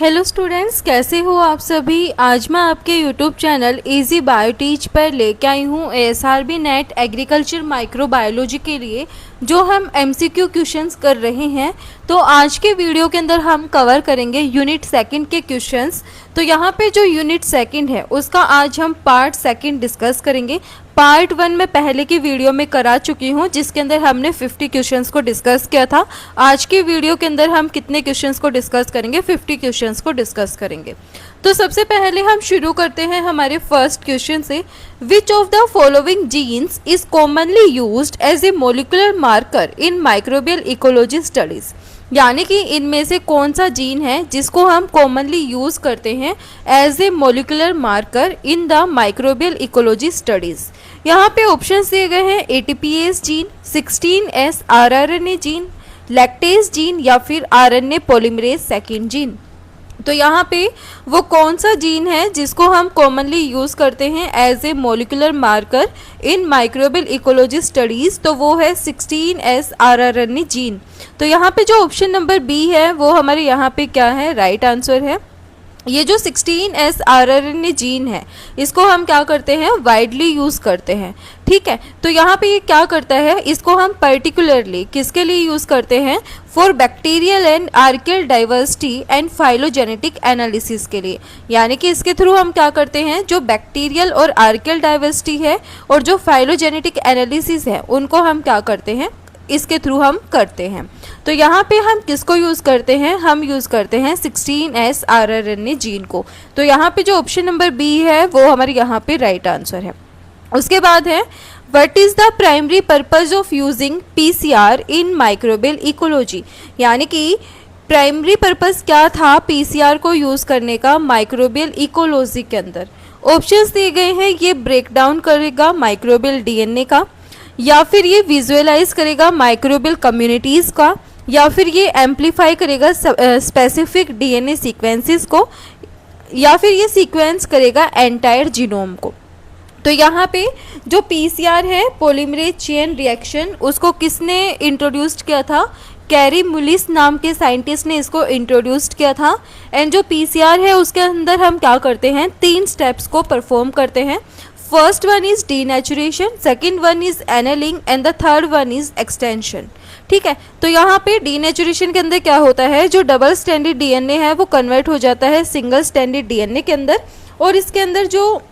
Hello students, कैसे हो आप सभी। आज मैं आपके यूट्यूब चैनल इजी बायोटीच पर लेके आई हूँ एएसआरबी नेट एग्रीकल्चर माइक्रोबायोलॉजी के लिए जो हम एमसीक्यू क्वेश्चंस कर रहे हैं। तो आज के वीडियो के अंदर हम कवर करेंगे यूनिट सेकंड के क्वेश्चंस। तो यहाँ पे जो यूनिट सेकंड है उसका आज हम पार्ट सेकंड डिस्कस करेंगे। पार्ट वन में पहले की वीडियो में करा चुकी हूँ जिसके अंदर हमने 50 क्वेश्चंस को डिस्कस किया था। आज की वीडियो के अंदर हम कितने क्वेश्चंस को डिस्कस करेंगे, 50 क्वेश्चंस को डिस्कस करेंगे। तो सबसे पहले हम शुरू करते हैं हमारे फर्स्ट क्वेश्चन से। Which of the following genes is commonly used as a molecular marker in microbial ecology studies, यानी कि इनमें से कौन सा जीन है जिसको हम कॉमनली यूज करते हैं as a molecular marker in the microbial ecology studies. यहाँ पे ऑप्शन दिए गए हैं ATPS gene, 16S rRNA gene, lactase gene या फिर आरएनए पॉलीमरेज सेकेंड जीन। तो यहाँ पे वो कौन सा जीन है जिसको हम कॉमनली यूज़ करते हैं as a molecular marker in microbial ecology studies, तो वो है 16S आरआरएनए जीन। तो यहाँ पे जो ऑप्शन नंबर बी है वो हमारे यहाँ पे क्या है, राइट आंसर है। ये जो 16S आरआरएनए जीन है इसको हम क्या करते हैं, वाइडली यूज़ करते हैं। ठीक है, तो यहाँ पे ये क्या करता है, इसको हम पर्टिकुलरली किसके लिए यूज़ करते हैं, for bacterial and archaeal diversity and phylogenetic analysis के लिए। यानी कि इसके थ्रू हम क्या करते हैं, जो बैक्टीरियल और आर्कियल डाइवर्सिटी है और जो फाइलोजेनेटिक एनालिसिस है उनको हम क्या करते हैं, इसके थ्रू हम करते हैं। तो यहाँ पे हम किसको यूज़ करते हैं, हम यूज़ करते हैं 16S आरआरएनए जीन को। तो यहाँ पे जो ऑप्शन नंबर बी है वो हमारे यहाँ पे राइट आंसर है। उसके बाद है what is the primary purpose of using PCR in microbial ecology, यानी कि प्राइमरी पर्पज़ क्या था पीसीआर को यूज़ करने का माइक्रोबियल इकोलॉजी के अंदर। ऑप्शंस दिए गए हैं, ये ब्रेक डाउन करेगा माइक्रोबियल डीएनए का, या फिर ये विजुअलाइज करेगा माइक्रोबियल कम्युनिटीज़ का, या फिर ये एम्पलीफाई करेगा स्पेसिफिक डीएनए सीक्वेंसेस को, या फिर ये सीक्वेंस करेगा एंटायर जीनोम को। तो यहाँ पे जो पीसीआर है पॉलीमरेज चेन रिएक्शन, उसको किसने इंट्रोड्यूस्ड किया था, कैरी मुलिस नाम के साइंटिस्ट ने इसको इंट्रोड्यूस्ड किया था। एंड जो पीसीआर है उसके अंदर हम क्या करते हैं, 3 स्टेप्स को परफॉर्म करते हैं। First one is denaturation, second one is annealing and the third one is extension. ठीक है, तो यहाँ पे डीनेचुरेशन के अंदर क्या होता है, जो डबल स्टैंडर्ड डीएनए है वो कन्वर्ट हो जाता है सिंगल स्टैंडर्ड डीएनए के अंदर, और इसके अंदर जो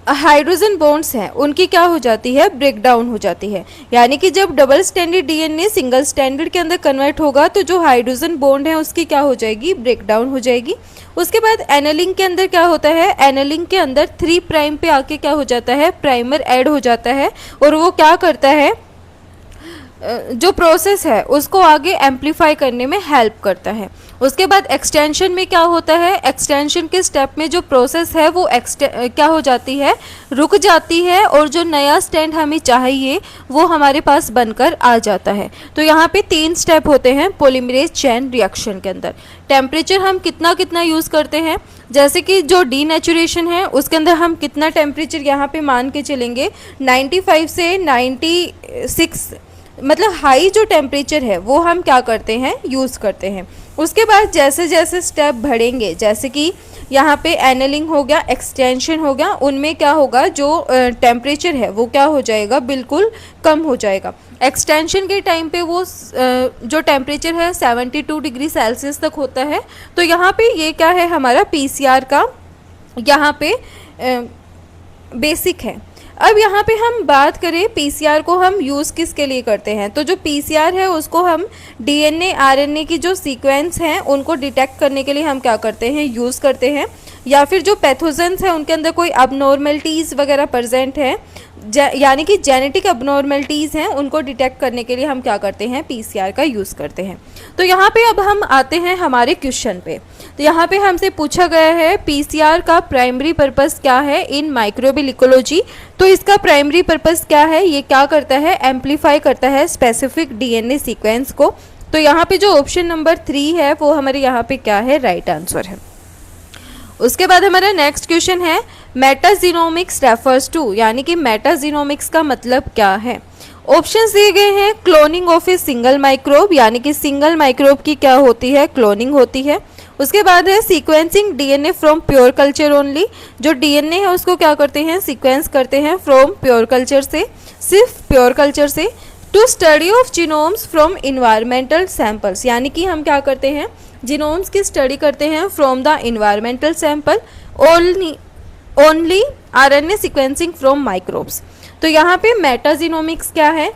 हाइड्रोजन बॉन्ड्स हैं उनकी क्या हो जाती है, ब्रेक डाउन हो जाती है। यानी कि जब double standard DNA single standard के अंदर कन्वर्ट होगा तो जो हाइड्रोजन बॉन्ड है उसकी क्या हो जाएगी, ब्रेक डाउन हो जाएगी। उसके बाद एनेलिंग के अंदर क्या होता है, एनेलिंग के अंदर 3 प्राइम पे आके क्या हो जाता है, प्राइमर ऐड हो जाता है, और वो क्या करता है, जो प्रोसेस है उसको आगे एम्पलीफाई करने में हेल्प करता है। उसके बाद एक्सटेंशन में क्या होता है, एक्सटेंशन के स्टेप में जो प्रोसेस है वो क्या हो जाती है, रुक जाती है, और जो नया स्टैंड हमें चाहिए वो हमारे पास बनकर आ जाता है। तो यहाँ पे 3 स्टेप होते हैं पॉलीमरेज चेन रिएक्शन के अंदर। टेम्परेचर हम कितना कितना यूज़ करते हैं, जैसे कि जो डीनेचुरेशन है उसके अंदर हम कितना टेम्परेचर यहाँ पे मान के चलेंगे, 95 से 96, मतलब हाई जो टेम्परेचर है वो हम क्या करते हैं, यूज़ करते हैं। उसके बाद जैसे जैसे स्टेप बढ़ेंगे, जैसे कि यहाँ पे एनेलिंग हो गया, एक्सटेंशन हो गया, उनमें क्या होगा, जो टेम्परेचर है वो क्या हो जाएगा, बिल्कुल कम हो जाएगा। एक्सटेंशन के टाइम पे वो जो टेम्परेचर है 72 डिग्री सेल्सियस तक होता है। तो यहाँ पे ये क्या है, हमारा पीसीआर का यहाँ पे बेसिक है। अब यहाँ पे हम बात करें पीसीआर को हम यूज़ किसके लिए करते हैं, तो जो पीसीआर है उसको हम डीएनए आरएनए की जो सीक्वेंस हैं उनको डिटेक्ट करने के लिए हम क्या करते हैं, यूज़ करते हैं, या फिर जो पैथोजेंस हैं उनके अंदर कोई अबनॉर्मलिटीज़ वगैरह प्रेजेंट है, यानी कि जेनेटिक अबनॉर्मलिटीज़ हैं, उनको डिटेक्ट करने के लिए हम क्या करते हैं, पीसीआर का यूज़ करते हैं। तो यहाँ पे अब हम आते हैं हमारे क्वेश्चन पे। तो यहाँ पे हमसे पूछा गया है पीसीआर का प्राइमरी पर्पस क्या है इन माइक्रोबियल इकोलॉजी। तो इसका प्राइमरी पर्पस क्या है, ये क्या करता है, एम्पलीफाई करता है स्पेसिफिक डीएनए सीक्वेंस को। तो यहाँ पे जो ऑप्शन नंबर 3 है वो हमारे यहाँ पे क्या है, राइट आंसर है। उसके बाद हमारा नेक्स्ट क्वेश्चन है मेटाजीनोमिक्स रेफर्स टू, यानी कि मेटाजीनोमिक्स का मतलब क्या है। ऑप्शंस दिए गए हैं cloning of a single microbe, यानी कि सिंगल माइक्रोब की क्या होती है, क्लोनिंग होती है। उसके बाद है sequencing DNA from pure culture only, जो डीएनए है उसको क्या करते हैं, सीक्वेंस करते हैं फ्रॉम प्योर कल्चर से, सिर्फ प्योर कल्चर से। To study of genomes from environmental samples, यानी कि हम क्या करते हैं, जीनोम्स की स्टडी करते हैं from the environmental sample. Only RNA sequencing from microbes. तो यहाँ पे मेटाजीनोमिक्स क्या है,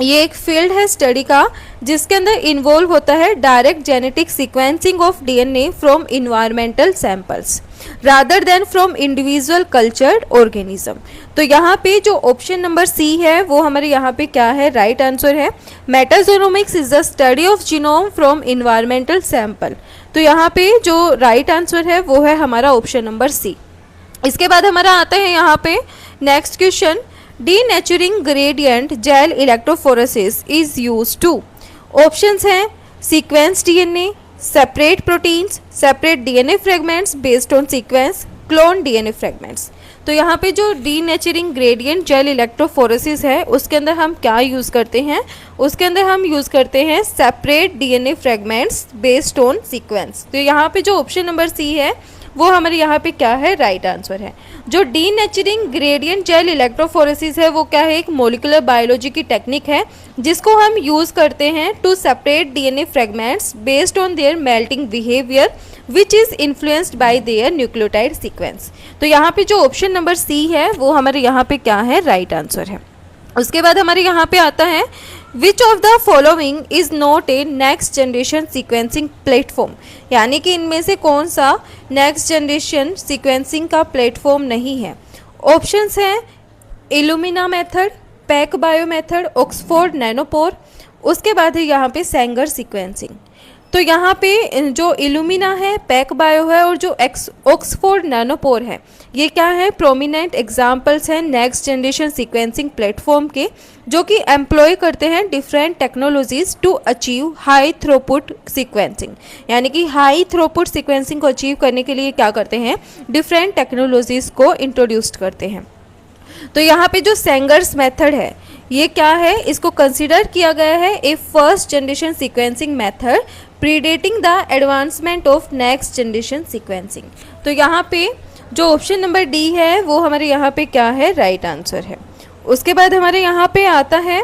ये एक फील्ड है स्टडी का जिसके अंदर इन्वॉल्व होता है direct genetic sequencing of DNA from environmental samples rather than from individual cultured organism. तो यहाँ पे जो ऑप्शन नंबर सी है वो हमारे यहाँ पे क्या है, राइट आंसर है। Metagenomics is the study of genome from environmental sample. तो यहाँ पे जो राइट आंसर है वो है हमारा ऑप्शन नंबर सी। इसके बाद हमारा आता है यहाँ पे next question, denaturing gradient gel electrophoresis is used to. Options हैं sequence DNA, separate proteins, separate DNA fragments based on sequence, clone DNA fragments. तो यहाँ पे जो डीनेचरिंग ग्रेडियंट जेल इलेक्ट्रोफोरेसिस है उसके अंदर हम क्या यूज़ करते हैं, उसके अंदर हम यूज़ करते हैं separate DNA fragments based on sequence. तो यहाँ पे जो ऑप्शन नंबर सी है वो हमारे यहाँ पे क्या है, राइट आंसर है। जो डीनेचरिंग ग्रेडियंट जेल इलेक्ट्रोफोरेसिस है वो क्या है, एक मोलिकुलर बायोलॉजी की टेक्निक है जिसको हम यूज़ करते हैं to separate DNA fragments based on their melting behaviour which is influenced by their nucleotide sequence. तो यहाँ पे जो ऑप्शन नंबर सी है वो हमारे यहाँ पे क्या है, राइट आंसर है। उसके बाद हमारे यहाँ पे आता है which of the following is not A next generation sequencing platform, यानी कि इनमें से कौन सा नेक्स्ट जनरेशन सीक्वेंसिंग का प्लेटफॉर्म नहीं है। ऑप्शंस हैं Illumina method, pack bio method, Oxford Nanopore, उसके बाद है यहाँ पे सेंगर सीक्वेंसिंग। तो यहाँ पे जो इल्यूमिना है, पैक बायो है और जो ऑक्सफोर्ड नैनोपोर है ये क्या है, प्रोमिनेंट एग्जाम्पल्स हैं नेक्स्ट जनरेशन सीक्वेंसिंग प्लेटफॉर्म के, जो कि एम्प्लॉय करते हैं different technologies to achieve high throughput sequencing, यानी कि हाई थ्रोपुट सीक्वेंसिंग को अचीव करने के लिए क्या करते हैं, डिफरेंट टेक्नोलॉजीज को इंट्रोड्यूस करते हैं। तो यहाँ पे जो सेंगर्स मेथड है ये क्या है, इसको कंसिडर किया गया है a first generation sequencing method predating the advancement of next generation sequencing. तो यहाँ पे जो ऑप्शन नंबर डी है वो हमारे यहाँ पे क्या है, राइट आंसर है। उसके बाद हमारे यहाँ पे आता है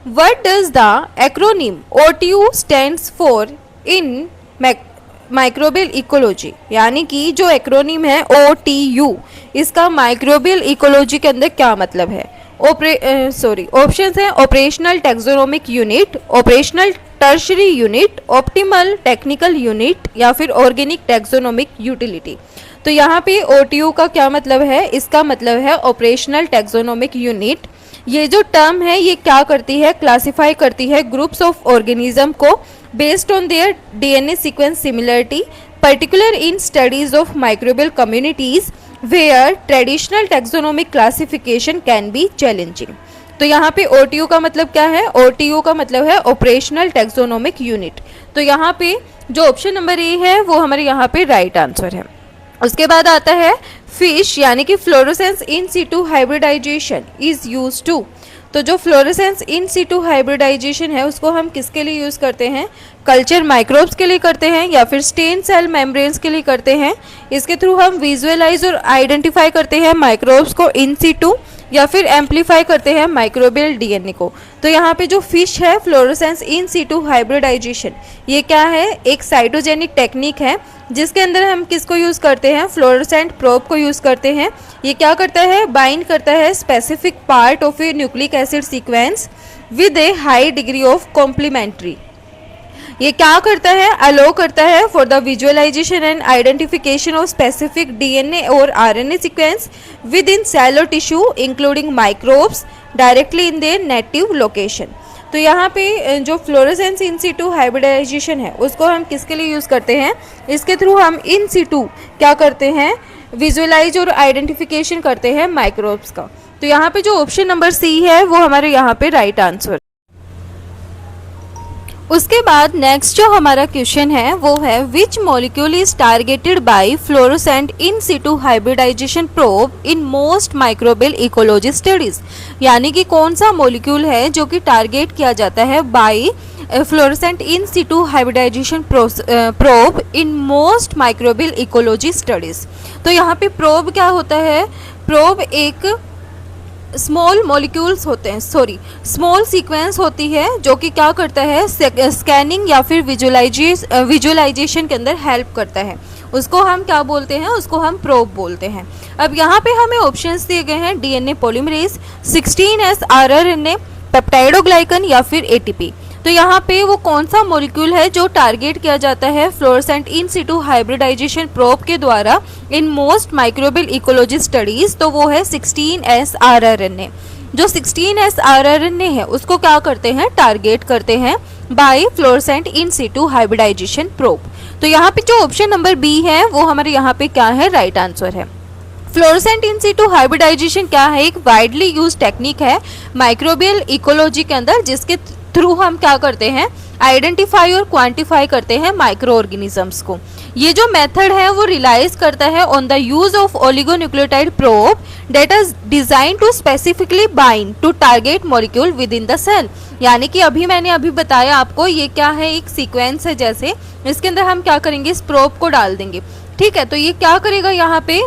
what does the acronym OTU stands for in microbial ecology, यानी कि जो एक्रोनिम है OTU इसका माइक्रोबियल इकोलॉजी के अंदर क्या मतलब है। ऑप्शंस हैं operational taxonomic unit, operational tertiary unit, optimal technical unit या फिर ऑर्गेनिक टैक्सोनोमिक यूटिलिटी। तो यहाँ पे OTU का क्या मतलब है, इसका मतलब है ऑपरेशनल टैक्सोनोमिक यूनिट। ये जो टर्म है ये क्या करती है, क्लासिफाई करती है ग्रुप्स ऑफ ऑर्गेनिज्म को based on their DNA sequence similarity, particular in studies of microbial communities where traditional taxonomic classification can be challenging. तो यहाँ पे OTU का मतलब क्या है, OTU का मतलब है ऑपरेशनल टैक्सोनोमिक यूनिट। तो यहाँ पे जो ऑप्शन नंबर ए है वो हमारे यहाँ पे राइट आंसर है। उसके बाद आता है फिश, यानी कि fluorescence in situ hybridization is use to. तो जो फ्लोरोसेंस इन सीटू हाइब्रिडाइजेशन है उसको हम किसके लिए यूज़ करते हैं, कल्चर माइक्रोब्स के लिए करते हैं या फिर स्टेन सेल मेम्ब्रेन्स के लिए करते हैं। इसके थ्रू हम विजुअलाइज और आइडेंटिफाई करते हैं माइक्रोब्स को इन सीटू या फिर एम्पलीफाई करते हैं माइक्रोबियल DNA को। तो यहाँ पे जो फिश है फ्लोरोसेंस इन सीटू हाइब्रिडाइजेशन ये क्या है, एक साइटोजेनिक टेक्निक है जिसके अंदर हम किसको यूज़ करते हैं, फ्लोरोसेंट प्रोब को यूज़ करते हैं। ये क्या करता है, बाइंड करता है specific part of a nucleic acid sequence with a high degree of complementary. ये क्या करता है, अलो करता है for the visualization and identification of specific DNA और RNA sequence within cell और tissue including microbes directly in their native location. तो यहाँ पे जो फ्लोरोसेंस इन सीटू हाइब्रिडाइजेशन है उसको हम किसके लिए यूज़ करते हैं, इसके थ्रू हम इन सीटू क्या करते हैं, विजुअलाइज और आइडेंटिफिकेशन करते हैं माइक्रोब्स का। तो यहाँ पे जो ऑप्शन नंबर सी है वो हमारे यहाँ पे राइट आंसर। उसके बाद नेक्स्ट जो हमारा क्वेश्चन है वो है which molecule is targeted by fluorescent in situ hybridization probe in most microbial ecology studies, यानी कि कौन सा मॉलिक्यूल है जो कि टारगेट किया जाता है by fluorescent in situ hybridization probe in most microbial ecology studies. तो यहाँ पे प्रोब क्या होता है? प्रोब एक स्मॉल मॉलिक्यूल्स होते हैं, स्मॉल सीक्वेंस होती है जो कि क्या करता है, स्कैनिंग या फिर विजुअलाइजेशन के अंदर हेल्प करता है। उसको हम क्या बोलते हैं? उसको हम प्रोब बोलते हैं। अब यहाँ पे हमें ऑप्शंस दिए गए हैं DNA polymerase, 16S rRNA, peptidoglycan या फिर एटीपी। तो यहाँ पे वो कौन सा मॉलिक्यूल है जो टारगेट किया जाता है fluorescent in situ hybridization probe के द्वारा इन मोस्ट माइक्रोबियल इकोलॉजी स्टडीज? तो वो है 16S आरआरएनए। जो 16S आरआरएनए है उसको क्या करते हैं? टारगेट करते हैं bye fluorescent in situ hybridization probe. तो यहाँ पे जो ऑप्शन नंबर बी है वो हमारे यहाँ पे क्या है? राइट आंसर है। फ्लोरेसेंट इन सिटू हाइब्रिडाइजेशन क्या है? एक वाइडली यूज टेक्निक है माइक्रोबियल इकोलॉजी के अंदर, जिसके थ्रू हम क्या करते हैं? आइडेंटिफाई और क्वांटिफाई करते हैं माइक्रो ऑर्गेनिजम्स को। ये जो मेथड है वो रिलाइज करता है on the use of oligonucleotide probe that is design to specifically bind to target molecule within the cell. यानी कि मैंने अभी बताया आपको, ये क्या है? एक सीक्वेंस है जैसे, इसके अंदर हम क्या करेंगे? इस प्रोब को डाल देंगे, ठीक है। तो ये क्या करेगा? यहाँ पे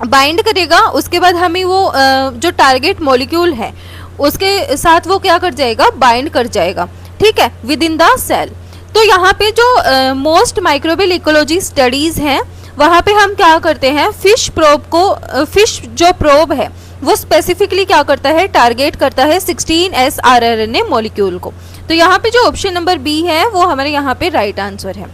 बाइंड करेगा, उसके बाद हमें वो जो टारगेट मॉलिक्यूल है उसके साथ वो क्या कर जाएगा? बाइंड कर जाएगा, ठीक है, विद इन द सेल। तो यहाँ पे जो मोस्ट माइक्रोबियल इकोलॉजी स्टडीज हैं वहाँ पे हम क्या करते हैं? फिश प्रोब को, फिश जो प्रोब है वो स्पेसिफिकली क्या करता है? टारगेट करता है 16S आरआरएनए मॉलिक्यूल को। तो यहाँ पे जो ऑप्शन नंबर बी है वो हमारे यहाँ पे राइट आंसर है।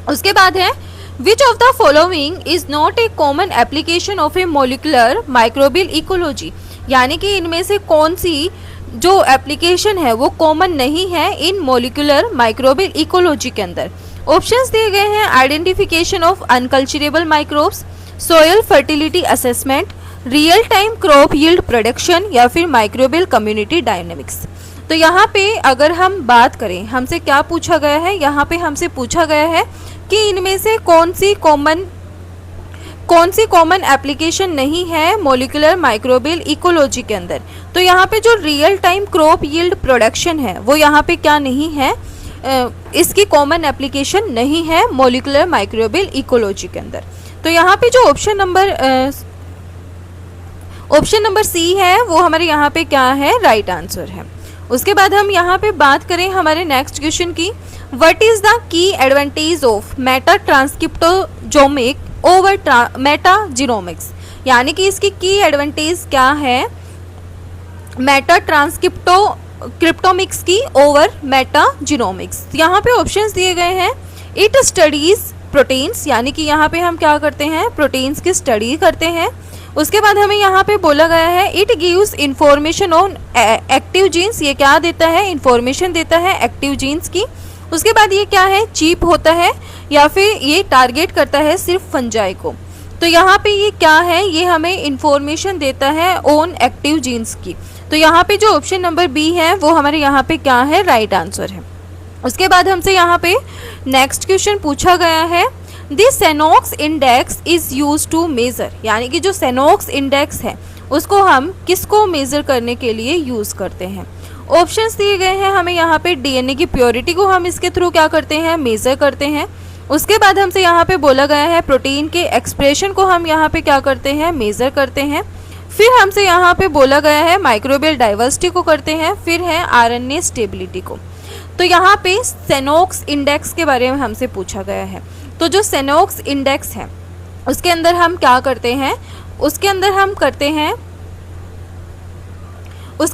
उसके बाद है Which of the following is not a common application of a molecular microbial ecology? यानी कि इनमें से कौन सी जो एप्लीकेशन है वो कॉमन नहीं है इन मोलिकुलर माइक्रोबियल इकोलॉजी के अंदर। ऑप्शंस दिए गए हैं identification of unculturable microbes, soil fertility assessment, real time crop yield production या फिर माइक्रोबियल कम्युनिटी डायनेमिक्स। तो यहाँ पे अगर हम बात करें, हमसे क्या पूछा गया है? यहाँ पे हमसे पूछा गया है कि इनमें से कौन सी कॉमन एप्लीकेशन नहीं है मोलिकुलर माइक्रोबियल इकोलॉजी के अंदर। तो यहाँ पे जो real time crop yield production है वो यहाँ पे क्या नहीं है? इसकी कॉमन एप्लीकेशन नहीं है मोलिकुलर माइक्रोबियल इकोलॉजी के अंदर। तो यहाँ पे जो ऑप्शन नंबर सी है वो हमारे यहाँ पे क्या है? राइट आंसर है। उसके बाद हम यहाँ पे बात करें हमारे नेक्स्ट क्वेश्चन की, what is the key advantage of meta transcriptomics over meta genomics? यानी कि इसकी की एडवांटेज क्या है मेटा ट्रांसक्रिप्टोमिक्स की ओवर मेटा जीनोमिक्स? यहाँ पे ऑप्शंस दिए गए हैं, इट स्टडीज प्रोटीन्स, यानी कि यहाँ पे हम क्या करते हैं? प्रोटीन्स की स्टडी करते हैं। उसके बाद हमें यहाँ पे बोला गया है it gives information on active genes, ये क्या देता है? इंफॉर्मेशन देता है एक्टिव जीन्स की। उसके बाद ये क्या है? चीप होता है या फिर ये टारगेट करता है सिर्फ फंजाई को। तो यहाँ पे ये क्या है? ये हमें इंफॉर्मेशन देता है ऑन एक्टिव जीन्स की। तो यहाँ पे जो ऑप्शन नंबर बी है वो हमारे यहाँ पे क्या है? राइट आंसर है। उसके बाद हमसे यहाँ पे नेक्स्ट क्वेश्चन पूछा गया है, this Shannon's index is use to measure, यानी कि जो सेनोक्स इंडेक्स है उसको हम किसको मेजर करने के लिए यूज करते हैं? ऑप्शंस दिए गए हैं हमें यहाँ पे, डीएनए की प्योरिटी को हम इसके थ्रू क्या करते हैं? मेजर करते हैं। उसके बाद हमसे यहाँ पे बोला गया है प्रोटीन के एक्सप्रेशन को हम यहाँ पे क्या करते हैं? मेजर करते हैं। फिर हमसे यहाँ पे बोला गया है माइक्रोबियल डाइवर्सिटी को करते हैं, फिर है आरएनए स्टेबिलिटी को। तो यहाँ पे सेनोक्स इंडेक्स के बारे में हमसे पूछा गया है। तो जो सेनोक्स इंडेक्स है उसके अंदर हम क्या करते हैं? उसके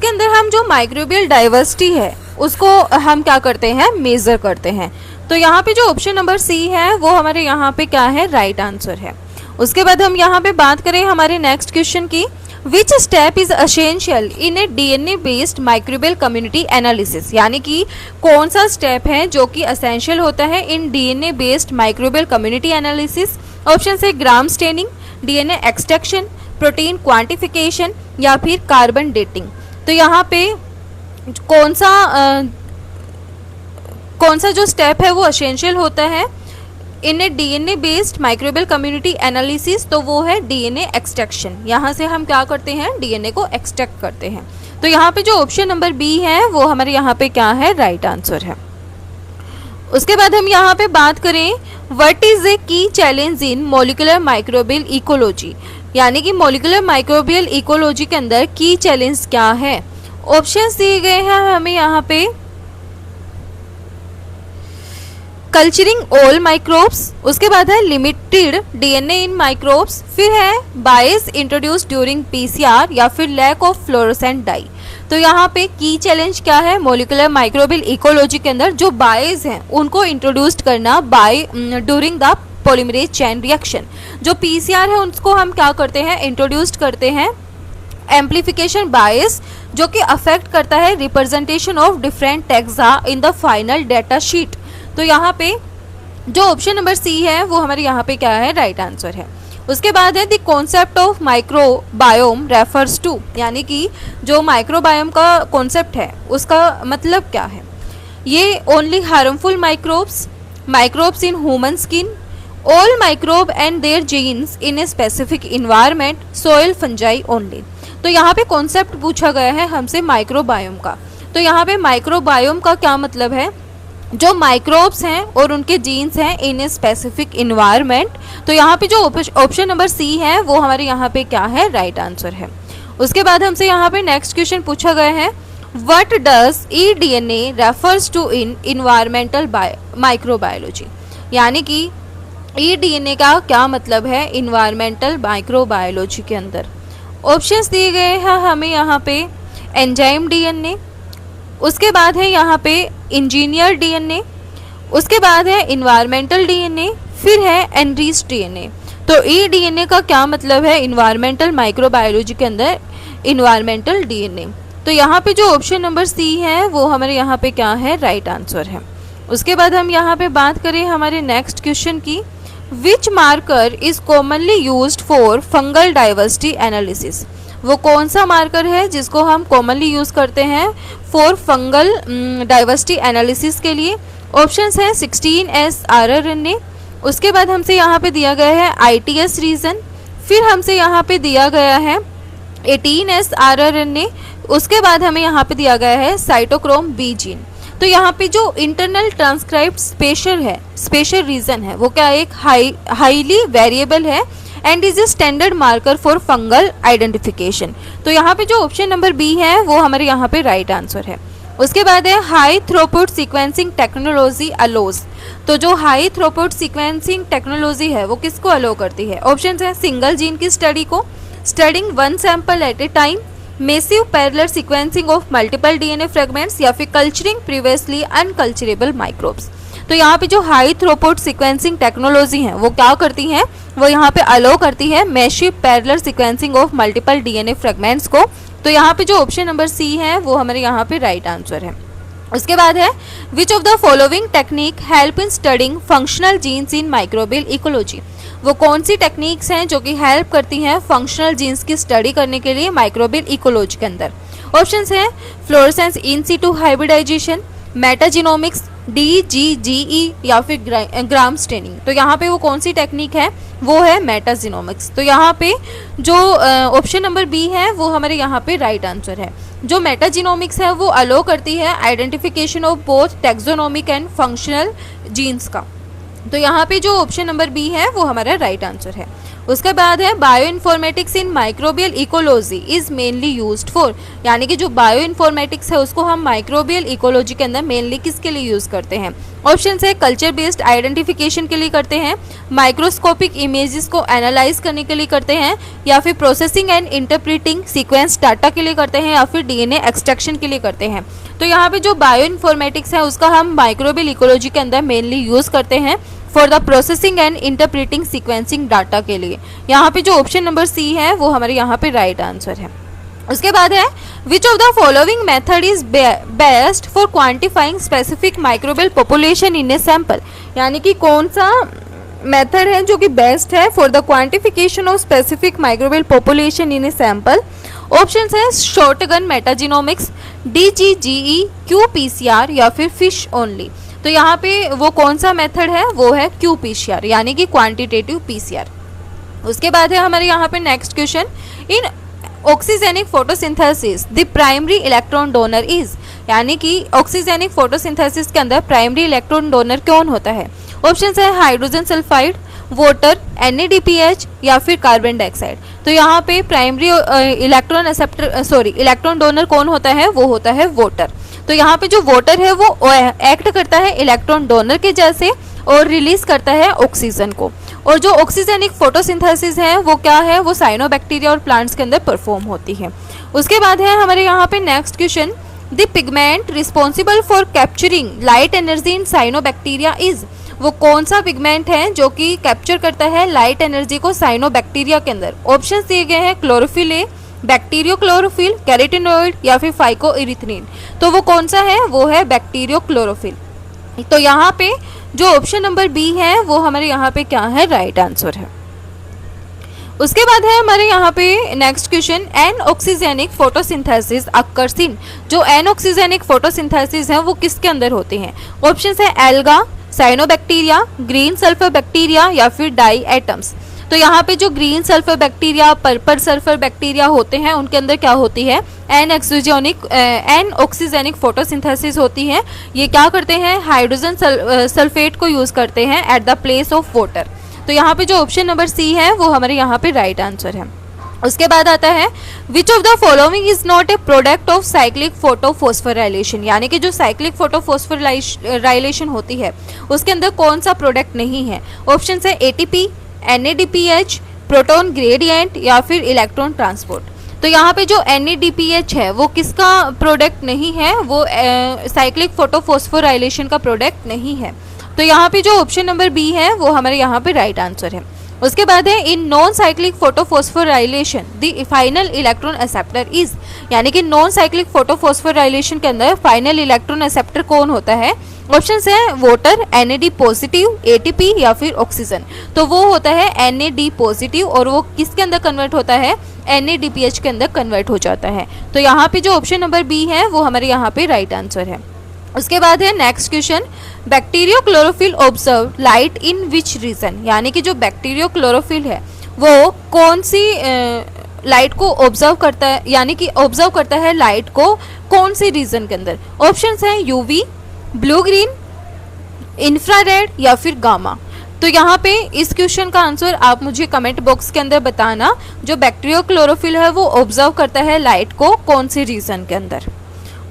अंदर हम जो माइक्रोबियल डाइवर्सिटी है उसको हम क्या करते हैं? मेजर करते हैं। तो यहाँ पे जो ऑप्शन नंबर सी है वो हमारे यहाँ पे क्या है? राइट आंसर है। उसके बाद हम यहाँ पे बात करें हमारे नेक्स्ट क्वेश्चन की, which step is essential in a DNA based microbial community analysis? यानी कि कौन सा स्टेप है जो कि असेंशियल होता है in DNA based microbial community analysis? Option है gram staining, DNA extraction, protein quantification या फिर कार्बन डेटिंग। तो यहाँ पे कौन सा जो स्टेप है वो असेंशियल होता है in a DNA based microbial community analysis? तो वो है डीएनए एक्सट्रैक्शन। यहाँ से हम क्या करते हैं? डीएनए को एक्सट्रैक्ट करते हैं। तो यहाँ पे जो ऑप्शन नंबर बी है वो हमारे यहाँ पे क्या है? राइट आंसर है। उसके बाद हम यहाँ पे बात करें व्हाट इज ए की challenge in molecular microbial ecology, यानी कि मॉलिक्यूलर माइक्रोबियल इकोलॉजी के अंदर की चैलेंज क्या है। ऑप्शंस दिए गए हैं हमें यहाँ पे कल्चरिंग ऑल माइक्रोब्स, उसके बाद है लिमिटेड डीएनए इन माइक्रोब्स, फिर है बायस इंट्रोड्यूस ड्यूरिंग पीसीआर, या फिर लैक ऑफ फ्लोरोसेंट डाई। तो यहाँ पे की चैलेंज क्या है मॉलिक्यूलर माइक्रोबियल इकोलॉजी के अंदर, जो बायस हैं उनको इंट्रोड्यूस करना by during the polymerase chain reaction. जो पीसीआर है उसको हम क्या करते हैं, इंट्रोड्यूस करते हैं एम्प्लीफिकेशन बायस, जो कि अफेक्ट करता है representation of different taxa in the final data sheet. तो यहाँ पे जो ऑप्शन नंबर सी है वो हमारे यहाँ पे क्या है, राइट आंसर है। उसके बाद है the concept of microbiome refers to, यानी कि जो माइक्रोबायोम का कॉन्सेप्ट है उसका मतलब क्या है। ये only harmful microbes in human skin, all microbe and their genes in a specific environment, soil fungi only. तो यहाँ पे कॉन्सेप्ट पूछा गया है हमसे माइक्रोबायोम का। तो यहाँ पे माइक्रोबायोम का क्या मतलब है, जो माइक्रोब्स हैं और उनके जीन्स हैं इन ए स्पेसिफिक इन्वायरमेंट। तो यहाँ पे जो ऑप्शन नंबर सी है वो हमारे यहाँ पे क्या है, राइट आंसर है। उसके बाद हमसे यहाँ पे नेक्स्ट क्वेश्चन पूछा गया है what does e DNA refers to in environmental microbiology, यानी कि ई डीएनए का क्या मतलब है इन्वायरमेंटल माइक्रोबायोलॉजी के अंदर। ऑप्शंस दिए गए हैं हमें यहाँ पे एंजाइम डीएनए, उसके बाद है यहाँ पे इंजीनियर डीएनए, उसके बाद है इन्वायरमेंटल डीएनए, फिर है एनरिच डीएनए। तो ई डीएनए का क्या मतलब है इन्वायरमेंटल माइक्रोबायोलॉजी के अंदर इन्वायरमेंटल डीएनए। तो यहाँ पे जो ऑप्शन नंबर सी है वो हमारे यहाँ पे क्या है, राइट आंसर है। उसके बाद हम यहाँ पे बात करें हमारे नेक्स्ट क्वेश्चन की, which marker is commonly used for fungal diversity analysis. वो कौन सा मार्कर है जिसको हम कॉमनली यूज़ करते हैं फॉर फंगल डाइवर्सिटी एनालिसिस के लिए। ऑप्शंस है 16S RRNA, उसके बाद हमसे यहाँ पे दिया गया है ITS रीजन, फिर हमसे यहाँ पे दिया गया है 18S RRNA, उसके बाद हमें यहाँ पे दिया गया है साइटोक्रोम B जीन। तो यहाँ पे जो इंटरनल ट्रांसक्राइब्ड स्पेशल रीजन है वो क्या एक हाईली वेरिएबल है and is a standard marker for fungal identification. तो यहाँ पे जो ऑप्शन नंबर बी है वो हमारे यहाँ पे राइट आंसर है। उसके बाद है high throughput sequencing technology allows. तो जो हाई थ्रोपुट सीक्वेंसिंग टेक्नोलॉजी है वो किसको अलो करती है। ऑप्शन है सिंगल जीन की स्टडी को, studying one sample at A time, massive parallel sequencing of multiple DNA fragments, या फिर कल्चरिंग प्रीवियसली अनकल्चरेबल माइक्रोब्स। तो यहाँ पे जो हाई थ्रोपुट सीक्वेंसिंग टेक्नोलॉजी है वो क्या करती है, वो यहाँ पे अलो करती है massive parallel sequencing of multiple DNA fragments को। तो यहाँ पे जो ऑप्शन नंबर सी है वो हमारे यहाँ पे राइट आंसर है। उसके बाद है which of the following technique help in studying functional genes in microbial ecology. वो कौन सी टेक्निक्स हैं जो कि हेल्प करती हैं फंक्शनल जीन्स की स्टडी करने के लिए माइक्रोबियल इकोलॉजी के अंदर। ऑप्शंस हैं fluorescence in situ hybridization, metagenomics, DGGE, या फिर ग्राम स्टेनिंग। तो यहाँ पे वो कौन सी टेक्निक है, वो है मेटाजीनोमिक्स। तो यहाँ पे जो ऑप्शन नंबर बी है वो हमारे यहाँ पे राइट आंसर है। जो मेटाजीनोमिक्स है वो अलो करती है identification of both taxonomic and functional genes का। तो यहाँ पे जो ऑप्शन नंबर बी है वो हमारा राइट आंसर है। उसके बाद है bio informatics in microbial ecology is mainly used for, यानी कि जो बायो इन्फॉर्मेटिक्स है उसको हम माइक्रोबियल इकोलॉजी के अंदर मेनली किसके लिए यूज करते हैं। ऑप्शन है कल्चर बेस्ड आइडेंटिफिकेशन के लिए करते हैं, माइक्रोस्कोपिक इमेजेस को एनालाइज करने के लिए करते हैं, या फिर processing and interpreting sequence data के लिए करते हैं, या फिर डीएनए एक्सट्रैक्शन के लिए करते हैं। तो यहाँ पे जो बायो इन्फॉर्मेटिक्स है उसका हम माइक्रोबियल इकोलॉजी के अंदर मेनली यूज करते हैं for the processing and interpreting sequencing data के लिए। यहाँ पे जो ऑप्शन नंबर सी है वो हमारे यहाँ पे राइट आंसर है। उसके बाद है which of the following method is best for quantifying specific microbial population in a sample, यानी कि कौन सा मेथड है जो कि बेस्ट है for the quantification of specific microbial population in a sample. Options है शॉर्टगन मेटाजीनोमिक्स, DGGE, qPCR, या फिर फिश ओनली। तो यहाँ पे वो कौन सा मेथड है, वो है qPCR, यानी कि क्वांटिटेटिव PCR। उसके बाद है हमारे यहाँ पे next question, in oxygenic photosynthesis the primary electron donor is, यानी कि ऑक्सीजेनिक फोटोसिंथेसिस के अंदर प्राइमरी इलेक्ट्रॉन डोनर कौन होता है? ऑप्शन है हाइड्रोजन सल्फाइड, वाटर, NADPH या फिर कार्बन डाइऑक्साइड। तो यहाँ पे प्राइमरी इलेक्ट्रॉन डोनर कौन होता है? वो होता है वाटर। तो यहाँ पे जो वाटर है वो एक्ट करता है इलेक्ट्रॉन डोनर के जैसे और रिलीज करता है ऑक्सीजन को। और जो ऑक्सीजेनिक फोटोसिंथेसिस है वो क्या है? वो साइनोबैक्टीरिया और प्लांट्स के अंदर परफॉर्म होती है। उसके बाद है हमारे यहाँ पे next question, the pigment responsible for capturing light energy in cyanobacteria is. वो कौन सा पिगमेंट है जो कि कैप्चर करता है लाइट एनर्जी को साइनोबैक्टीरिया के अंदर? ऑप्शंस दिए गए हैं chlorophyll A, bacterio chlorophyll, carotenoid या फिर फाइकोइरिथ्रिन। तो वो कौन सा है? वो है बैक्टीरियो क्लोरोफिल। तो यहाँ पे जो ऑप्शन नंबर बी है वो हमारे यहाँ पे क्या है? राइट आंसर है। उसके बाद है हमारे यहाँ पे next question, anoxygenic photosynthesis occurs in. जो एन ऑक्सीजेनिक फोटोसिंथेसिस है वो किसके अंदर होते हैं? ऑप्शन है alga, cyanobacteria, green sulphur bacteria या फिर डाई एटम्स। तो यहाँ पे जो green sulphur bacteria, purple sulphur bacteria होते हैं उनके अंदर क्या होती है? एन ऑक्सीजेनिक फोटोसिंथेसिस होती है। ये क्या करते हैं? हाइड्रोजन सल्फेट को यूज करते हैं at the place of water. तो यहाँ पे जो ऑप्शन नंबर सी है वो हमारे यहाँ पे राइट आंसर है। उसके बाद आता है which of the following is not a product of cyclic photophosphorylation. यानी कि जो साइक्लिक फोटोफॉस्फोराइलेशन होती है उसके अंदर कौन सा प्रोडक्ट नहीं है? ऑप्शन है ATP, NADPH, प्रोटॉन ग्रेडियंट या फिर इलेक्ट्रॉन ट्रांसपोर्ट। तो यहाँ पे जो NADPH है वो किसका प्रोडक्ट नहीं है? वो साइक्लिक फोटोफॉस्फोराइलेशन का प्रोडक्ट नहीं है। तो यहाँ पे जो ऑप्शन नंबर बी है वो हमारे यहाँ पे राइट आंसर है। उसके बाद है in non cyclic photophosphorylation the final electron acceptor is. यानी कि नॉन साइक्लिक फोटोफॉस्फोराइलेशन के अंदर फाइनल इलेक्ट्रॉन एक्सेप्टर कौन होता है? ऑप्शन है वाटर, NAD पॉजिटिव, ATP या फिर ऑक्सीजन। तो वो होता है NAD पॉजिटिव और वो किसके अंदर कन्वर्ट होता है? NADPH के अंदर कन्वर्ट हो जाता है। तो यहाँ पे जो ऑप्शन नंबर बी है वो हमारे यहाँ पे राइट आंसर है। उसके बाद है next question, bacterio chlorophyll observe light in which region. यानी कि जो बैक्टीरियो क्लोरोफिल है वो कौन सी लाइट को ऑब्जर्व करता है? यानी कि ऑब्जर्व करता है लाइट को कौन सी रीजन के अंदर? ऑप्शंस हैं UV, ब्लू ग्रीन, इंफ्रारेड या फिर गामा। तो यहाँ पे इस क्वेश्चन का आंसर आप मुझे कमेंट बॉक्स के अंदर बताना। जो बैक्टीरियो क्लोरोफिल है वो ऑब्जर्व करता है लाइट को कौन सी रीजन के अंदर।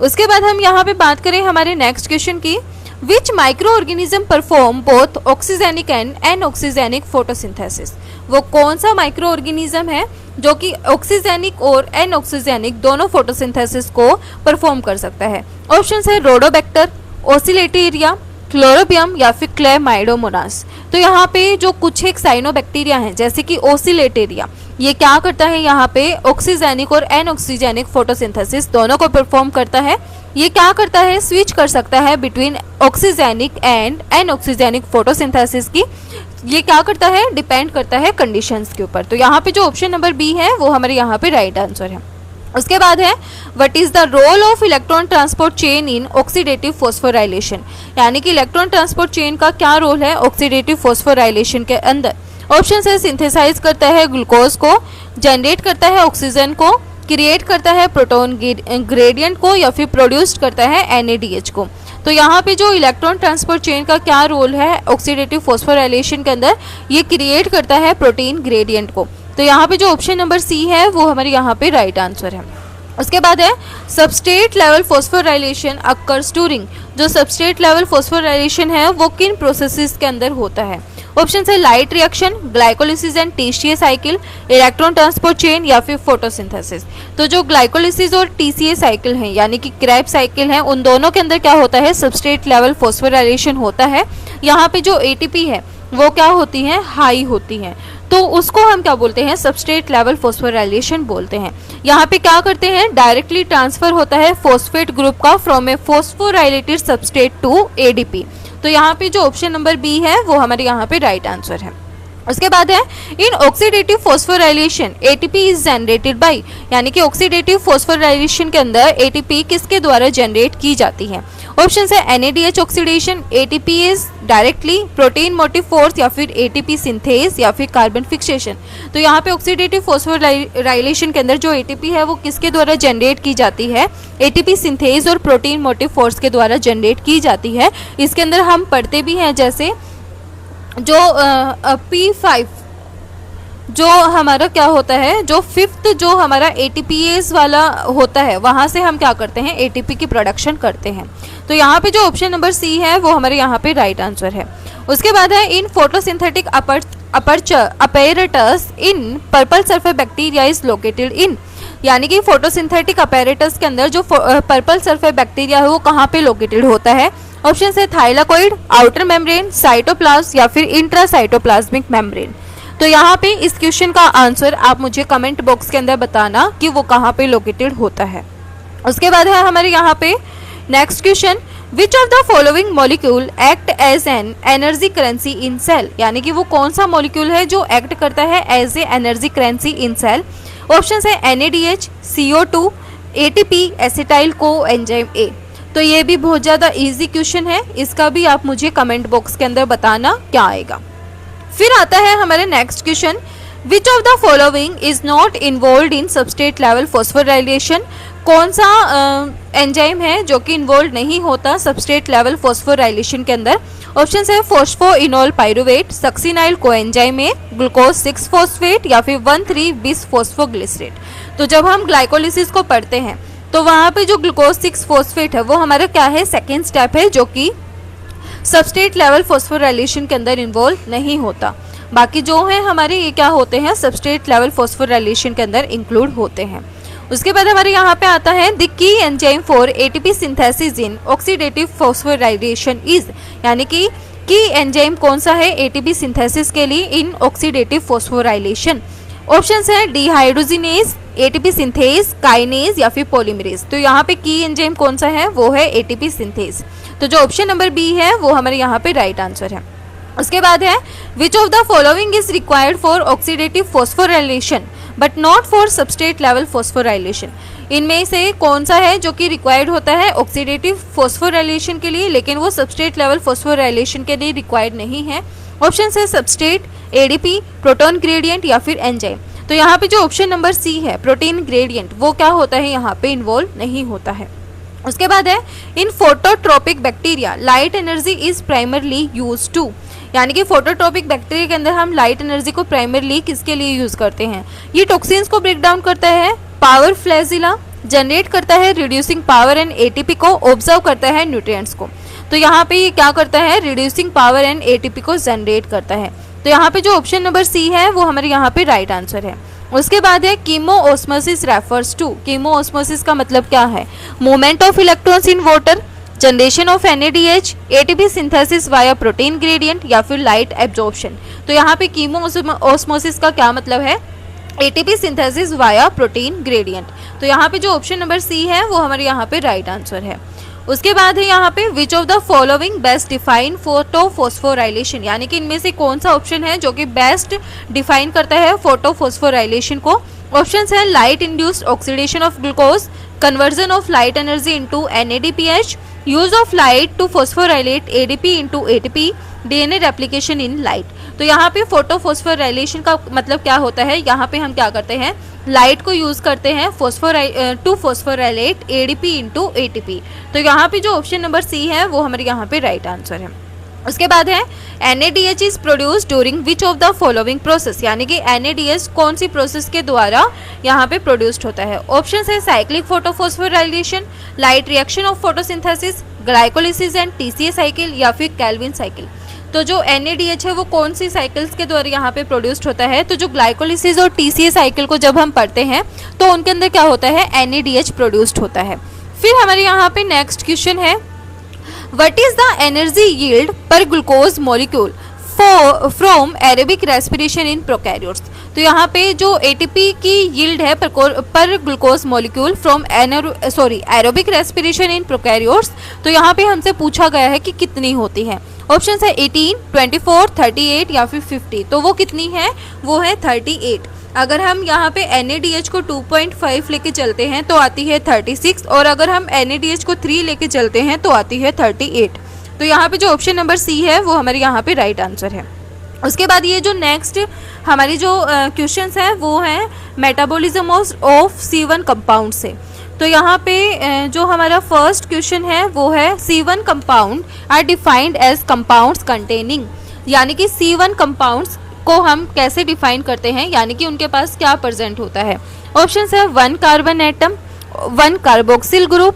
उसके बाद हम यहाँ पे बात करें हमारे नेक्स्ट क्वेश्चन की, which micro organism perform both oxygenic and anoxygenic photosynthesis. वो कौन सा माइक्रो ऑर्गेनिज्म है जो कि ऑक्सीजेनिक और एनऑक्सीजेनिक दोनों फोटोसिंथेसिस को परफॉर्म कर सकता है? ऑप्शन है रोडोबैक्टर, ओसिलेटेरिया, क्लोरोबियम या फिर क्लेमाइडोमोनास। तो यहाँ पे जो कुछ एक साइनोबैक्टीरिया हैं जैसे कि ओसिलेटेरिया, ये क्या करता है? यहाँ पे ऑक्सीजेनिक और एनऑक्सीजेनिक फोटोसिंथेसिस दोनों को परफॉर्म करता है। ये क्या करता है? स्विच कर सकता है between oxygenic and anoxygenic photosynthesis की। ये क्या करता है? डिपेंड करता है कंडीशंस के ऊपर। तो यहाँ पे जो ऑप्शन नंबर बी है वो हमारे यहाँ पे राइट आंसर है। उसके बाद है what is the role of electron transport chain in oxidative phosphorylation. यानी कि इलेक्ट्रॉन ट्रांसपोर्ट चेन का क्या रोल है ऑक्सीडेटिव फॉस्फोराइलेशन के अंदर? ऑप्शन है सिंथेसाइज करता है ग्लूकोज को, जनरेट करता है ऑक्सीजन को, क्रिएट करता है प्रोटॉन ग्रेडियंट को या फिर प्रोड्यूस करता है NADH को। तो यहाँ पे जो इलेक्ट्रॉन ट्रांसपोर्ट चेन का क्या रोल है ऑक्सीडेटिव फॉस्फोराइलेशन के अंदर? ये क्रिएट करता है प्रोटीन ग्रेडियंट को। तो यहाँ पे जो ऑप्शन नंबर सी है वो हमारे यहाँ पे राइट आंसर है। उसके बाद है substrate level phosphorylation occurs during. जो सबस्ट्रेट लेवल फॉस्फोराइलेशन है वो किन प्रोसेसेस के अंदर होता है? ऑप्शन है light reaction, glycolysis and TCA cycle, electron transport chain या फिर फोटोसिंथेसिस। तो जो ग्लाइकोलिसिस और TCA साइकिल है यानी कि क्रेब्स साइकिल है उन दोनों के अंदर क्या होता है? सबस्ट्रेट लेवल फॉस्फोराइलेशन होता है। यहाँ पे जो ATP है वो क्या होती है? हाई होती है। तो उसको हम क्या बोलते हैं? सबस्ट्रेट लेवल फॉस्फोराइलेशन बोलते हैं। यहाँ पे क्या करते हैं? डायरेक्टली ट्रांसफर होता है फॉस्फेट ग्रुप का from a phosphorylated substrate to ADP। तो यहाँ पे जो ऑप्शन नंबर बी है वो हमारे यहाँ पे राइट आंसर है। उसके बाद है इन oxidative phosphorylation ATP is generated by. यानी कि ऑक्सीडेटिव फॉस्फोराइलेशन के अंदर ATP किसके द्वारा जनरेट की जाती है? ऑप्शन है NADH oxidation, ATPase directly, protein motive force या फिर ATP सिंथेस या फिर कार्बन फिक्सेशन। तो यहाँ पे ऑक्सीडेटिव फॉस्फोराइलेशन के अंदर जो ATP है वो किसके द्वारा जनरेट की जाती है, ATP सिंथेस और प्रोटीन मोटिव फोर्स के द्वारा जनरेट की जाती है। इसके अंदर हम पढ़ते भी हैं जैसे जो P5 जो हमारा क्या होता है, जो फिफ्थ जो हमारा ATPase वाला होता है वहाँ से हम क्या करते हैं, ATP की प्रोडक्शन करते हैं। तो यहाँ पे जो ऑप्शन नंबर सी है वो हमारे यहाँ पे राइट आंसर है। उसके बाद है इन photosynthetic apparatus in purple sulphur bacteria is located in, यानी कि फोटोसिंथेटिक अपैरेटस के अंदर जो पर्पल सल्फर बैक्टीरिया है वो कहाँ पे लोकेटेड होता है। ऑप्शन है थाइलाकोइड, आउटर मेम्ब्रेन, साइटोप्लाज्म या फिर इंट्रासाइटोप्लाज्मिक मेम्ब्रेन। तो यहाँ पे इस क्वेश्चन का आंसर आप मुझे कमेंट बॉक्स के अंदर बताना कि वो कहाँ पे लोकेटेड होता है। उसके बाद है हमारे यहाँ पे next question, which of the following molecule act as an energy currency in cell, यानी कि वो कौन सा मॉलिक्यूल है जो एक्ट करता है as a energy currency in cell. Option है NADH, CO2, ATP, acetyl coenzyme A। तो ये भी बहुत ज़्यादा इजी क्वेश्चन है, इसका भी आप मुझे कमेंट बॉक्स के अंदर बताना क्या आएगा। फिर आता है हमारे next question, which of the following is not involve in substrate level phosphorylation, कौन सा एंजाइम है जो कि इन्वॉल्व नहीं होता सबस्ट्रेट लेवल फॉस्फोराइलेशन के अंदर। ऑप्शन है phosphoenol pyruvate, succinyl coenzyme A, glucose 6 phosphate या फिर 1,3-bis फॉस्फोग्लिसरेट। तो जब हम ग्लाइकोलिसिस को पढ़ते हैं तो वहाँ पे जो ग्लूकोज 6 फॉस्फेट है वो हमारा क्या है, सेकेंड स्टेप है जो कि सबस्ट्रेट लेवल फॉस्फोराइलेशन के अंदर इन्वॉल्व नहीं होता। बाकी जो है हमारे ये क्या होते हैं, सबस्ट्रेट लेवल फॉस्फोराइलेशन के अंदर इंक्लूड होते हैं। उसके बाद हमारे यहाँ पे आता है द की enzyme for ATP synthesis in oxidative phosphorylation is, यानी कि एंजाइम कौन सा है ATP सिंथेसिस के लिए इन ऑक्सीडेटिव फॉस्फोराइलेशन। ऑप्शंस है डिहाइड्रोजिनेज, ATP सिंथेस, काइनेज या फिर पॉलीमरेज। तो यहाँ पे की एंजाइम कौन सा है, वो है ATP सिंथेस। तो जो ऑप्शन नंबर बी है वो हमारे यहाँ पे राइट आंसर है। उसके बाद है which of the following is required for oxidative phosphorylation but not for substrate level phosphorylation, इनमें से कौन सा है जो कि रिक्वायर्ड होता है ऑक्सीडेटिव फॉस्फोराइलेशन के लिए लेकिन वो सबस्ट्रेट लेवल फॉस्फोराइलेशन के लिए रिक्वायर्ड नहीं है। ऑप्शन है सबस्ट्रेट, ADP, प्रोटॉन ग्रेडियंट या फिर एंजाइम। तो यहाँ पे जो ऑप्शन नंबर सी है प्रोटीन ग्रेडियंट, वो क्या होता है, यहाँ पे इन्वॉल्व नहीं होता है। उसके बाद है in phototropic bacteria light energy is primarily use to, यानी कि फोटोट्रोपिक बैक्टीरिया के अंदर हम लाइट एनर्जी को प्राइमरली किसके लिए यूज करते हैं। ये टॉक्सिन्स को ब्रेक डाउन करता है, पावर फ्लैजिला जनरेट करता है, रिड्यूसिंग पावर एंड ATP को ऑब्जर्व करता है, न्यूट्रिएंट्स को। तो यहाँ पे ये क्या करता है, रिड्यूसिंग पावर एंड ATP को जनरेट करता है। तो यहाँ पे जो ऑप्शन नंबर सी है वो हमारे यहाँ पे राइट आंसर है। उसके बाद है कीमोओस्मोसिस रेफर्स टू, कीमोओस्मोसिस का मतलब क्या है, movement of electrons in water, generation of NADH, ATP synthesis via protein gradient या फिर लाइट एब्जॉर्प्शन। तो यहाँ पे कीमोओस्मोसिस का क्या मतलब है, ATP synthesis via protein gradient. तो यहाँ पे जो ऑप्शन नंबर सी है वो हमारे यहाँ पे राइट आंसर है। उसके बाद है यहाँ पे विच of the following best define photophosphorylation, यानी कि इनमें से कौन सा ऑप्शन है जो कि बेस्ट डिफाइन करता है फोटोफॉस्फोराइलेशन को। ऑप्शंस है light induced oxidation of glucose, conversion of light energy into NADPH, use of light to phosphorylate ADP into ATP, DNA replication in light. तो यहाँ पे फोटोफॉस्फोराइलेशन का मतलब क्या होता है, यहाँ पे हम क्या करते हैं, लाइट को यूज करते हैं to phosphorylate ADP into ATP। तो यहाँ पे जो ऑप्शन नंबर सी है वो हमारे यहाँ पे राइट आंसर है। उसके बाद है NADH is produce during which of the following process, यानी कि NADH कौन सी प्रोसेस के द्वारा यहाँ पे प्रोड्यूस्ड होता है। ऑप्शन है cyclic photophosphorylation, light reaction of photosynthesis, glycolysis and TCA cycle या फिर कैल्विन साइकिल। तो जो NADH है वो कौन सी साइकिल्स के द्वारा यहाँ पे प्रोड्यूस्ड होता है, तो जो ग्लाइकोलिसिस और TCA साइकिल को जब हम पढ़ते हैं तो उनके अंदर क्या होता है, NADH प्रोड्यूस्ड होता है। फिर हमारे यहाँ पे नेक्स्ट क्वेश्चन है what is the energy yield per glucose molecule from aerobic respiration in prokaryotes. तो यहाँ पे जो ATP की यील्ड है per glucose molecule from aerobic respiration in prokaryotes, तो यहाँ पे हमसे पूछा गया है कि कितनी होती है। ऑप्शन है 18, 24, 38 या फिर 50। तो वो कितनी है, वो है 38। अगर हम यहाँ पे NaDH को 2.5 लेके चलते हैं तो आती है 36, और अगर हम NaDH को 3 लेके चलते हैं तो आती है 38। तो यहाँ पे जो ऑप्शन नंबर सी है वो हमारे यहाँ पे राइट आंसर है। उसके बाद ये जो नेक्स्ट हमारी जो क्वेश्चंस है वो है मेटाबॉलिज्म ऑफ C1 कंपाउंड से। तो यहाँ पे जो हमारा फर्स्ट क्वेश्चन है वो है C1 compound are defined as compounds containing, यानी कि C1 कंपाउंड्स को हम कैसे डिफाइन करते हैं, यानी कि उनके पास क्या प्रेजेंट होता है। ऑप्शन है 1 कार्बन एटम, 1 कार्बोक्सिल ग्रुप,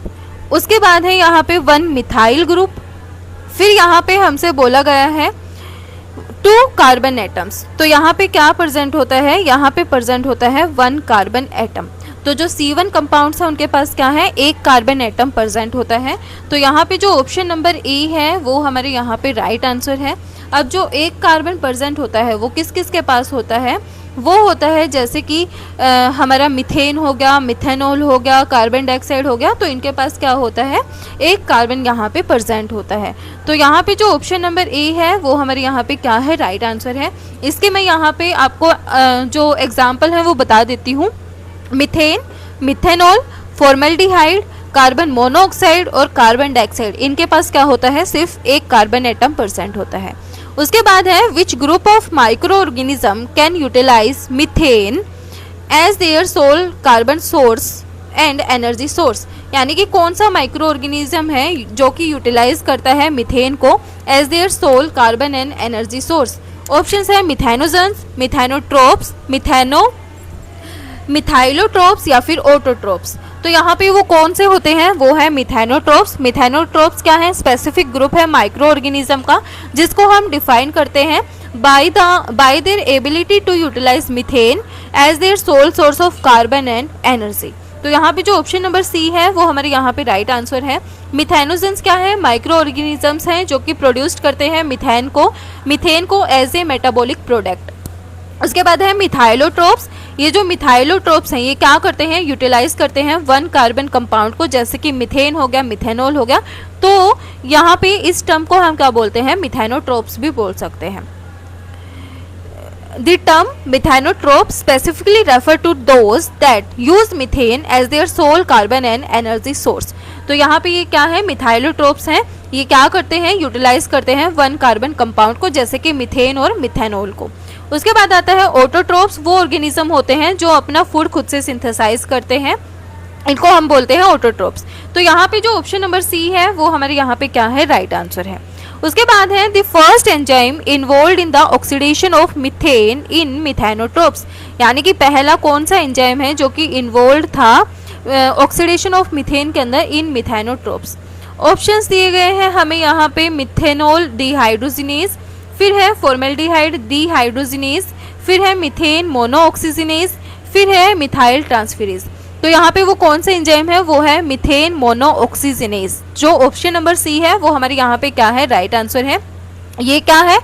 उसके बाद है यहाँ पे 1 मिथाइल ग्रुप, फिर यहाँ पे हमसे बोला गया है 2 कार्बन एटम्स। तो यहाँ पे क्या प्रेजेंट होता है, यहाँ पे प्रेजेंट होता है 1 कार्बन एटम। तो जो C1 कंपाउंड्स है उनके पास क्या है, 1 कार्बन एटम प्रेजेंट होता है। तो यहाँ पे जो ऑप्शन नंबर ए है वो हमारे यहाँ पे राइट आंसर है। अब जो 1 कार्बन प्रेजेंट होता है वो किस किस के पास होता है, वो होता है जैसे कि हमारा मीथेन हो गया, मिथेनॉल हो गया, कार्बन डाइऑक्साइड हो गया, तो इनके पास क्या होता है, 1 कार्बन यहाँ पे प्रेजेंट होता है। तो यहाँ पे जो ऑप्शन नंबर ए है वो हमारे यहाँ पे क्या है, राइट आंसर है। इसके मैं यहाँ पे आपको जो एग्जाम्पल है वो बता देती हूँ। Methane, methanol, formaldehyde, carbon monoxide और कार्बन डाइऑक्साइड, इनके पास क्या होता है, सिर्फ 1 कार्बन एटम प्रेजेंट होता है। उसके बाद है which group of micro organism can utilize methane as their sole carbon source and energy source, यानी कि कौन सा माइक्रो ऑर्गेनिज्म है जो कि यूटिलाइज करता है मीथेन को as their sole carbon and energy source. Options है मिथेनोजेंस, मिथेनोट्रोप्स, मिथाइलोट्रोप्स या फिर ऑटोट्रोप्स। तो यहाँ पे वो कौन से होते हैं, वो है मिथेनोट्रोप्स। मिथेनोट्रोप्स क्या है, स्पेसिफिक ग्रुप है माइक्रो ऑर्गेनिज्म का, जिसको हम डिफाइन करते हैं by their ability to utilize methane as their sole source of carbon and energy. तो यहाँ पे जो ऑप्शन नंबर सी है वो हमारे यहाँ पे राइट आंसर है। मिथेनोजेंस क्या है, माइक्रो ऑर्गेनिजम्स हैं जो कि प्रोड्यूस करते हैं मीथेन को एज ए मेटाबॉलिक प्रोडक्ट। उसके बाद है मिथाइलोट्रोप्स। ये जो मिथाइलोट्रोप्स हैं ये क्या करते हैं, यूटिलाइज करते हैं 1 कार्बन कंपाउंड को, जैसे कि मिथेन हो गया, मिथेनॉल हो गया। तो यहाँ पे इस टर्म को हम क्या बोलते हैं, मिथेनोट्रोप्स भी बोल सकते हैं। The term methanotrope specifically refer to those that use methane as their sole carbon and energy source। तो यहाँ पे ये क्या है, मिथाइलोट्रोप्स हैं, ये क्या करते हैं, यूटिलाइज करते हैं 1 कार्बन कंपाउंड को, जैसे कि मिथेन और मिथेनॉल को। उसके बाद आता है ऑटोट्रोप्स। वो ऑर्गेनिज्म होते हैं जो अपना फूड खुद से सिंथेसाइज करते हैं, इनको हम बोलते हैं ऑटोट्रोप्स। तो यहाँ पे जो ऑप्शन नंबर सी है वो हमारे यहाँ पे क्या है, राइट आंसर है। उसके बाद है the first enzyme involved in the oxidation of methane in methanotrophs, यानी कि पहला कौन सा एंजाइम है जो कि इन्वॉल्व था ऑक्सीडेशन ऑफ मीथेन के अंदर इन मिथेनोट्रोप्स। ऑप्शंस दिए गए हैं हमें यहाँ पे मिथेनॉल डिहाइड्रोजिनेज, फिर है फॉर्मल्डिहाइड डिहाइड्रोजिनेज, फिर है मीथेन मोनोऑक्सीजिनेज, फिर है मिथाइल ट्रांसफेरेज। तो यहाँ पे वो कौन सा एंजाइम है, वो है मीथेन मोनोऑक्सीजिनेज। जो ऑप्शन नंबर सी है वो हमारे यहाँ पे क्या है, राइट आंसर है। ये क्या है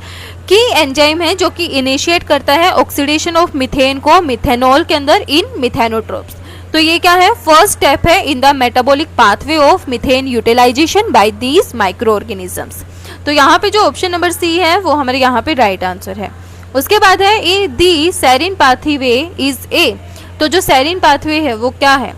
कि एंजाइम है जो कि इनिशिएट करता है ऑक्सीडेशन ऑफ मीथेन को मिथेनॉल के अंदर इन मिथेनोट्रोप्स। तो ये क्या है, फर्स्ट स्टेप है in the metabolic pathway of methane utilization by these micro organisms. तो यहाँ पे जो ऑप्शन नंबर सी है वो हमारे यहाँ पे राइट आंसर है। उसके बाद है ए दी सेरिन पाथवे इज ए। तो जो सेरिन पाथवे है वो क्या है,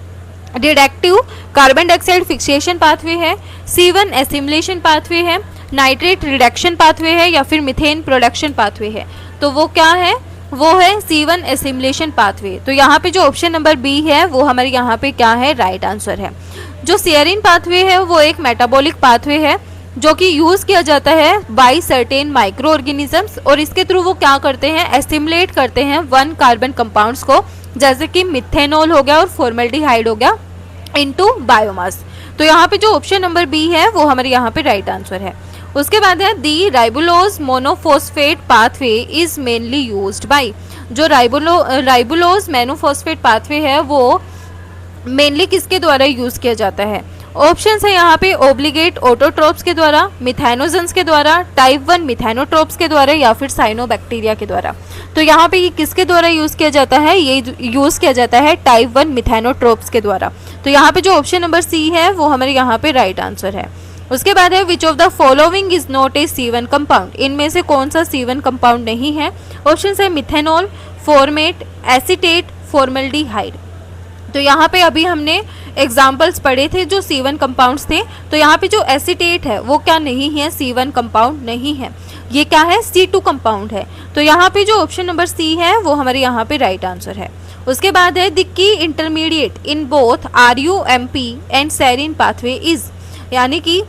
reductive carbon dioxide fixation pathway है, C1 एसिमिलेशन पाथवे है, नाइट्रेट रिडक्शन पाथवे है या फिर मीथेन प्रोडक्शन पाथवे है। तो वो क्या है, वो है C1 एसिमिलेशन पाथवे। तो यहाँ पे जो ऑप्शन नंबर बी है वो हमारे यहाँ पे क्या है, राइट आंसर है। जो सेरिन पाथवे है वो एक मेटाबॉलिक पाथवे है जो कि यूज किया जाता है बाय सर्टेन माइक्रो ऑर्गेनिजम्स, और इसके थ्रू वो क्या करते हैं, एसिमुलेट करते हैं 1 कार्बन कंपाउंड्स को, जैसे कि मिथेनॉल हो गया और फॉर्मल्डिहाइड हो गया, इनटू बायोमास। तो यहाँ पे जो ऑप्शन नंबर बी है वो हमारे यहाँ पे राइट आंसर है। उसके बाद है the ribulose monophosphate pathway is mainly used by. जो राइबोलोज मोनोफॉस्फेट पाथवे है वो मेनली किसके द्वारा यूज किया जाता है। ऑप्शंस है यहाँ पे ओब्लिगेट ऑटोट्रोप्स के द्वारा, मिथेनोजेंस के द्वारा, टाइप 1 मिथेनोट्रोप्स के द्वारा या फिर साइनोबैक्टीरिया के द्वारा। तो यहाँ पे ये किसके द्वारा यूज किया जाता है, ये यूज किया जाता है टाइप 1 मिथेनोट्रोप्स के द्वारा। तो यहाँ पे जो ऑप्शन नंबर सी है वो हमारे यहाँ पे राइट आंसर है। उसके बाद है which of the following is not a C1 compound. इनमें से कौन सा C1 कंपाउंड नहीं है। ऑप्शन है मिथेनॉल, फॉर्मेट, एसीटेट, फॉर्मल्डिहाइड। तो यहाँ पे अभी हमने एग्जाम्पल्स पढ़े थे जो C1 कंपाउंड्स थे। तो यहाँ पे जो एसीटेट है वो क्या नहीं है, C1 कंपाउंड नहीं है, ये क्या है, C2 कंपाउंड है। तो यहाँ पे जो ऑप्शन नंबर सी है वो हमारे यहाँ पे राइट आंसर है। उसके बाद है the key intermediate in both RUMP and serine pathway is, यानी कि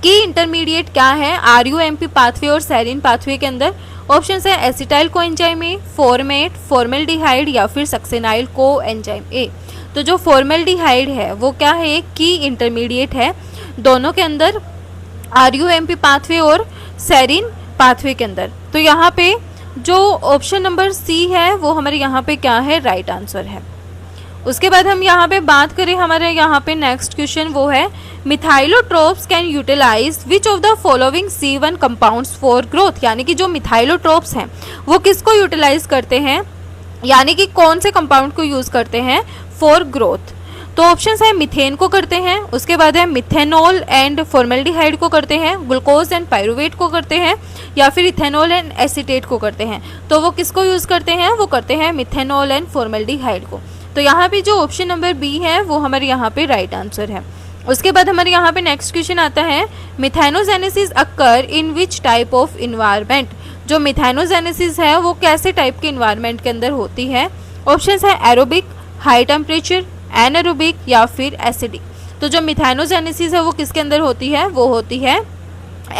इंटरमीडिएट क्या है RUMP पाथवे और सेरिन पाथवे के अंदर। ऑप्शन है acetyl coenzyme A, formate, formaldehyde या फिर सक्सेनाइल कोएंजाइम ए। तो जो फॉर्मल्डिहाइड है वो क्या है, की इंटरमीडिएट है दोनों के अंदर, RUMP पाथवे और सेरिन पाथवे के अंदर। तो यहाँ पे जो ऑप्शन नंबर सी है वो हमारे यहाँ पे क्या है, राइट आंसर है। उसके बाद हम यहाँ पे बात करें, हमारे यहाँ पे नेक्स्ट क्वेश्चन वो है methylotrophs can utilize which of the following C1 compounds for growth, यानी कि जो मिथाइलोट्रोप्स हैं वो किसको यूटिलाइज करते हैं, यानी कि कौन से कंपाउंड को यूज करते हैं फॉर ग्रोथ। तो ऑप्शंस है मिथेन को करते हैं, उसके बाद है मिथेनॉल एंड फॉर्मल्डिहाइड को करते हैं, ग्लूकोज एंड पाइरुवेट को करते हैं, या फिर इथेनॉल एंड एसीटेट को करते हैं। तो वो किसको यूज करते हैं, वो करते हैं मिथेनॉल एंड फॉर्मल्डिहाइड को। तो यहाँ पे जो ऑप्शन नंबर बी है वो हमारे यहाँ पे राइट आंसर है। उसके बाद हमारे यहाँ पे नेक्स्ट क्वेश्चन आता है मिथेनोजेनेसिस अकर इन विच टाइप ऑफ इन्वायरमेंट। जो मिथेनोजेनेसिस है वो कैसे टाइप के इन्वायरमेंट के अंदर होती है। ऑप्शन है एरोबिक, हाई टेम्परेचर, एनारोबिक या फिर एसिडिक। तो जो मिथेनोजेनेसिस है वो किसके अंदर होती है, वो होती है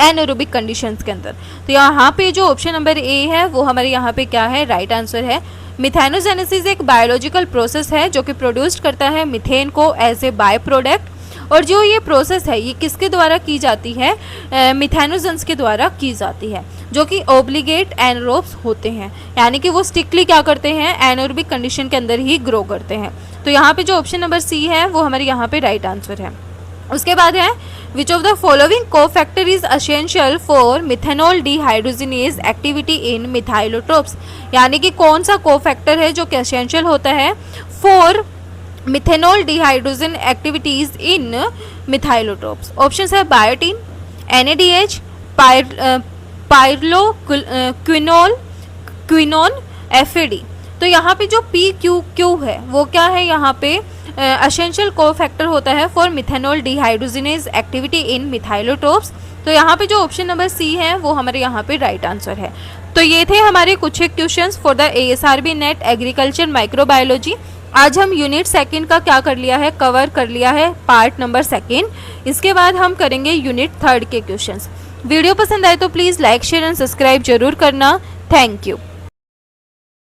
एनारोबिक कंडीशंस के अंदर। तो यहाँ पे जो ऑप्शन नंबर ए है वो हमारे यहाँ पे क्या है, राइट आंसर है। मिथेनोजेनेसिस एक बायोलॉजिकल प्रोसेस है जो कि प्रोड्यूस करता है मीथेन को एज ए बाय प्रोडक्ट, और जो ये प्रोसेस है ये किसके द्वारा की जाती है, मिथेनोजेंस के द्वारा की जाती है, जो कि ओब्लिगेट एनारोब्स होते हैं, यानी कि वो स्ट्रिक्टली क्या करते हैं, एनारोबिक कंडीशन के अंदर ही ग्रो करते हैं। तो यहाँ पे जो ऑप्शन नंबर सी है वो हमारे यहाँ पे राइट आंसर है। उसके बाद है which of the following cofactor is essential for methanol dehydrogenase activity in methylotrophs, यानी कि कौन सा कोफैक्टर है जो कि एसेंशियल होता है for methanol dehydrogenase activities in methylotrophs. Option है biotin, NADH, pyrroloquinoline, quinone, FAD। तो यहाँ पे जो PQQ है वो क्या है, यहाँ पे एसेंशियल कोफैक्टर होता है for methanol dehydrogenase activity in methylotrophs. तो यहाँ पे जो ऑप्शन नंबर सी है वो हमारे यहाँ पे राइट आंसर है। तो ये थे हमारे कुछ एक questions for the ASRB net agriculture microbiology. आज हम यूनिट सेकंड का क्या कर लिया है, कवर कर लिया है पार्ट नंबर सेकंड। इसके बाद हम करेंगे यूनिट थर्ड के क्वेश्चंस। वीडियो पसंद आए तो please like, share and subscribe जरूर करना। Thank you.